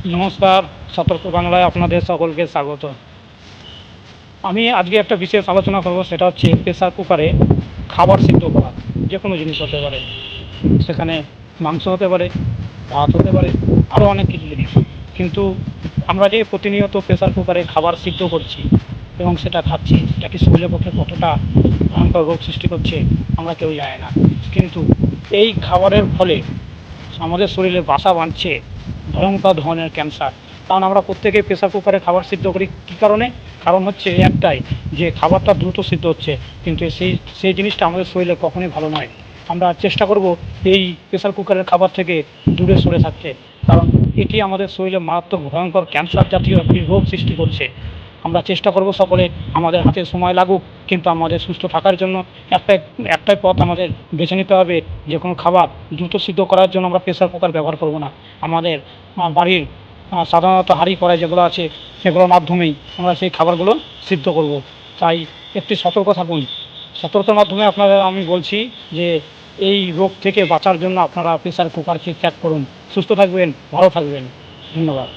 নমস্কার, সতর্ক বাংলায় আপনাদের সকলকে স্বাগত। আমি আজকে একটা বিশেষ আলোচনা করব, সেটা হচ্ছে প্রেসার কুকারে খাবার সিদ্ধ করা। যে কোনো জিনিস হতে পারে, সেখানে মাংস হতে পারে, ভাত হতে পারে, আরও অনেক কিছু জিনিস। কিন্তু আমরা যে প্রতিনিয়ত প্রেসার কুকারে খাবার সিদ্ধ করছি এবং সেটা খাচ্ছি, সেটা কি শরীরের পক্ষে কতটা ভয়ঙ্কর রোগ সৃষ্টি করছে আমরা কেউ জানি না। কিন্তু এই খাবারের ফলে আমাদের শরীরে বাসা বাঁধছে ভয়ঙ্কর ধরনের ক্যান্সার। কারণ আমরা প্রত্যেকেই প্রেসার কুকারে খাবার সিদ্ধ করি কী কারণে? কারণ হচ্ছে একটাই, যে খাবারটা দ্রুত সিদ্ধ হচ্ছে, কিন্তু সেই জিনিসটা আমাদের শরীরে কখনোই ভালো নয়। আমরা চেষ্টা করব এই প্রেসার কুকারের খাবার থেকে দূরে সরে থাকতে, কারণ এটি আমাদের শরীরে মারাত্মক ভয়ঙ্কর ক্যান্সার জাতীয় একটি রোগ সৃষ্টি করছে। আমরা চেষ্টা করব সকলে, আমাদের হাতে সময় লাগুক, কিন্তু আমাদের সুস্থ থাকার জন্য একটাই পথ আমাদের বেছে নিতে হবে। যে কোনো খাবার দ্রুত সিদ্ধ করার জন্য আমরা প্রেসার কুকার ব্যবহার করব না। আমাদের বাড়ির সাধারণত হাঁড়ি কড়াই যেগুলো আছে, সেগুলোর মাধ্যমেই আমরা সেই খাবারগুলো সিদ্ধ করব। তাই একটু সতর্ক থাকুন। সতর্কের মাধ্যমে আপনাদের আমি বলছি যে এই রোগ থেকে বাঁচার জন্য আপনারা প্রেসার কুকারকে ত্যাগ করুন। সুস্থ থাকবেন, ভালো থাকবেন। ধন্যবাদ।